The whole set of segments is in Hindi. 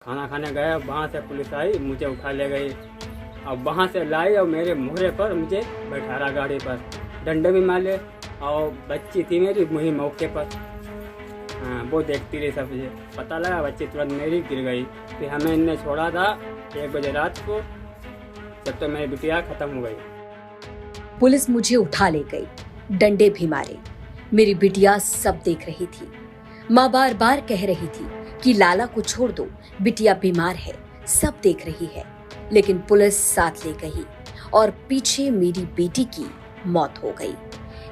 खाना खाने गया, वहाँ से पुलिस आई, मुझे उठा ले गई और वहाँ से लाई और मेरे मुहरे पर मुझे बैठा रहा गाड़ी पर, डंडे भी मारे और बच्ची थी मेरी वही मौके पर। हाँ, वो देखती रही, सब मुझे पता लगा, बच्ची तुरंत मेरी गिर गई। फिर हमें इनने छोड़ा था 1 बजे रात को, जब तक मेरी बिटिया खत्म हो गई। पुलिस मुझे उठा ले गई, डंडे भी मारे, मेरी बिटिया सब देख रही थी। माँ बार बार कह रही थी कि लाला को छोड़ दो, बिटिया बीमार है, सब देख रही है, लेकिन पुलिस साथ ले गई और पीछे मेरी बेटी की मौत हो गई।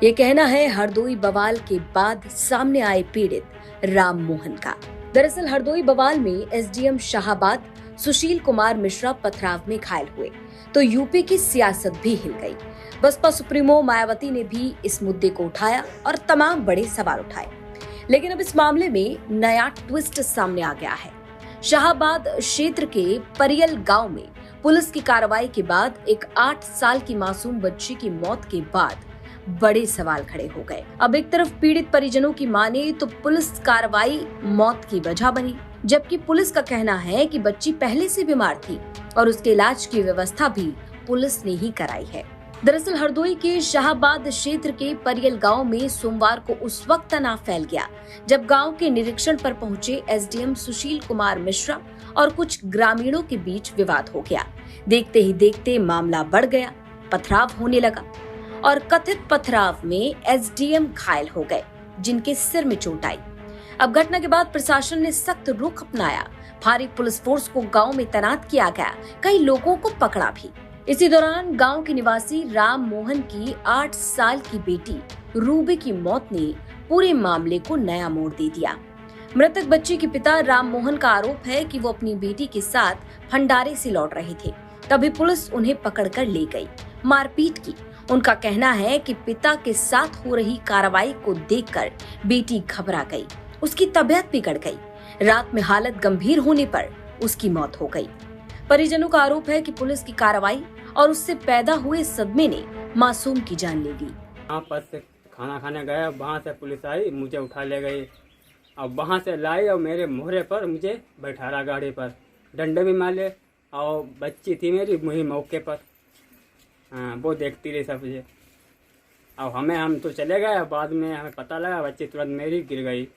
ये कहना है हरदोई बवाल के बाद सामने आए पीड़ित राम मोहन का। दरअसल हरदोई बवाल में एसडीएम शाहाबाद सुशील कुमार मिश्रा पथराव में घायल हुए तो यूपी की सियासत भी हिल गई। बसपा सुप्रीमो मायावती ने भी इस मुद्दे को उठाया और तमाम बड़े सवाल उठाए, लेकिन अब इस मामले में नया ट्विस्ट सामने आ गया है। शाहाबाद क्षेत्र के परियल गांव में पुलिस की कार्रवाई के बाद एक 8 साल की मासूम बच्ची की मौत के बाद बड़े सवाल खड़े हो गए। अब एक तरफ पीड़ित परिजनों की माने तो पुलिस कार्रवाई मौत की वजह बनी, जबकि पुलिस का कहना है कि बच्ची पहले से बीमार थी और उसके इलाज की व्यवस्था भी पुलिस ने ही कराई है। दरअसल हरदोई के शाहाबाद क्षेत्र के परियल गांव में सोमवार को उस वक्त तनाव फैल गया जब गांव के निरीक्षण पर पहुंचे एसडीएम सुशील कुमार मिश्रा और कुछ ग्रामीणों के बीच विवाद हो गया। देखते ही देखते मामला बढ़ गया, पथराव होने लगा और कथित पथराव में एसडीएम घायल हो गए, जिनके सिर में चोट आई। अब घटना के बाद प्रशासन ने सख्त रुख अपनाया, भारी पुलिस फोर्स को गांव में तैनात किया गया, कई लोगों को पकड़ा भी। इसी दौरान गांव के निवासी राम मोहन की 8 साल की बेटी रूबी की मौत ने पूरे मामले को नया मोड़ दे दिया। मृतक बच्ची के पिता राम मोहन का आरोप है कि वो अपनी बेटी के साथ भंडारे से लौट रहे थे, तभी पुलिस उन्हें पकड़कर ले गई, मारपीट की। उनका कहना है कि पिता के साथ हो रही कार्रवाई को देखकर बेटी घबरा गई, उसकी तबीयत बिगड़ गई। रात में हालत गंभीर होने पर उसकी मौत हो गई। परिजनों का आरोप है कि पुलिस की कार्रवाई और उससे पैदा हुए सदमे ने मासूम की जान ले ली। वहाँ पर से खाना खाने गया, वहाँ से पुलिस आई, मुझे उठा ले गई और वहाँ से लाई और मेरे मुहरे पर मुझे बैठा रहा गाड़ी पर, डंडे भी मारे और बच्ची थी मेरी वही मौके पर। हाँ, वो देखती रही, सब मुझे और हम तो चले गए। बाद में हमें पता लगा, बच्ची तुरंत मेरी गिर गई।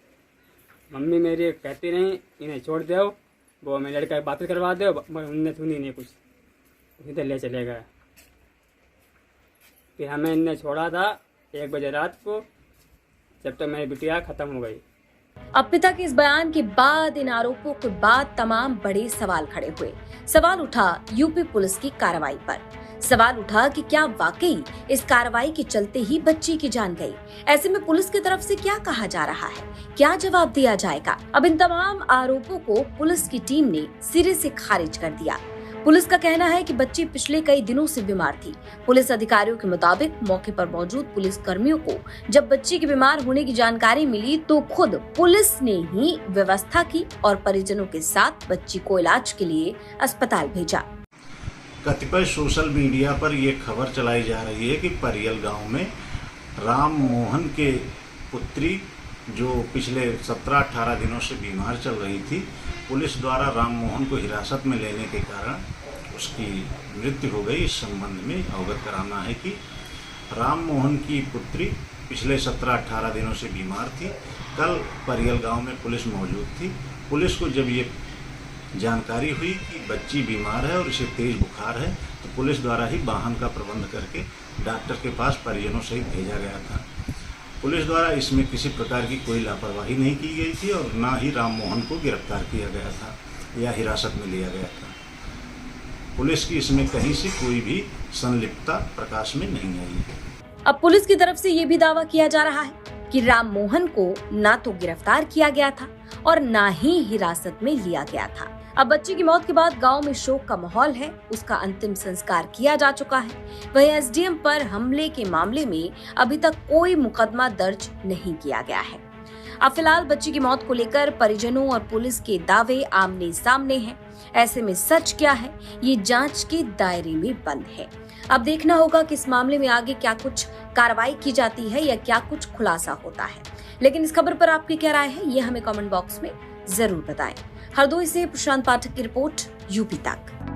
मम्मी मेरी कहती रही इन्हें छोड़ दो, वो मैं लड़का वापस करवा दो, उनने सुनी नहीं कुछ, इधर ले चले गए। फिर हमें इनने छोड़ा था 1 बजे रात को, जब तक मेरी बिटिया खत्म हो गई। अब पिता के इस बयान के बाद, इन आरोपों के बाद तमाम बड़े सवाल खड़े हुए। सवाल उठा यूपी पुलिस की कार्रवाई पर। सवाल उठा कि क्या वाकई इस कार्रवाई के चलते ही बच्ची की जान गई? ऐसे में पुलिस की तरफ से क्या कहा जा रहा है, क्या जवाब दिया जाएगा? अब इन तमाम आरोपों को पुलिस की टीम ने सिरे से खारिज कर दिया। पुलिस का कहना है कि बच्ची पिछले कई दिनों से बीमार थी। पुलिस अधिकारियों के मुताबिक मौके पर मौजूद पुलिस कर्मियों को जब बच्ची के बीमार होने की जानकारी मिली तो खुद पुलिस ने ही व्यवस्था की और परिजनों के साथ बच्ची को इलाज के लिए अस्पताल भेजा। कतिपय सोशल मीडिया पर यह खबर चलाई जा रही है कि परियल गांव में राम मोहन के पुत्री जो पिछले 17-18 दिनों से बीमार चल रही थी, पुलिस द्वारा राम मोहन को हिरासत में लेने के कारण उसकी मृत्यु हो गई। इस संबंध में अवगत कराना है कि राम मोहन की पुत्री पिछले 17-18 दिनों से बीमार थी। कल परियल गांव में पुलिस मौजूद थी। पुलिस को जब ये जानकारी हुई कि बच्ची बीमार है और इसे तेज बुखार है, तो पुलिस द्वारा ही वाहन का प्रबंध करके डॉक्टर के पास परिजनों सहित भेजा गया था। पुलिस द्वारा इसमें किसी प्रकार की कोई लापरवाही नहीं की गई थी और ना ही राम मोहन को गिरफ्तार किया गया था या हिरासत में लिया गया था। पुलिस की इसमें कहीं से कोई भी संलिप्तता प्रकाश में नहीं आई है। अब पुलिस की तरफ से ये भी दावा किया जा रहा है कि राम मोहन को ना तो गिरफ्तार किया गया था और ना ही हिरासत में लिया गया था। अब बच्ची की मौत के बाद गांव में शोक का माहौल है, उसका अंतिम संस्कार किया जा चुका है। वहीं एसडीएम पर हमले के मामले में अभी तक कोई मुकदमा दर्ज नहीं किया गया है। अब फिलहाल बच्ची की मौत को लेकर परिजनों और पुलिस के दावे आमने सामने हैं। ऐसे में सच क्या है, ये जांच के दायरे में बंद है। अब देखना होगा कि इस मामले में आगे क्या कुछ कार्रवाई की जाती है या क्या कुछ खुलासा होता है। लेकिन इस खबर पर आपकी क्या राय है, ये हमें कमेंट बॉक्स में जरूर बताएं। हरदोई से प्रशांत पाठक की रिपोर्ट, यूपी तक।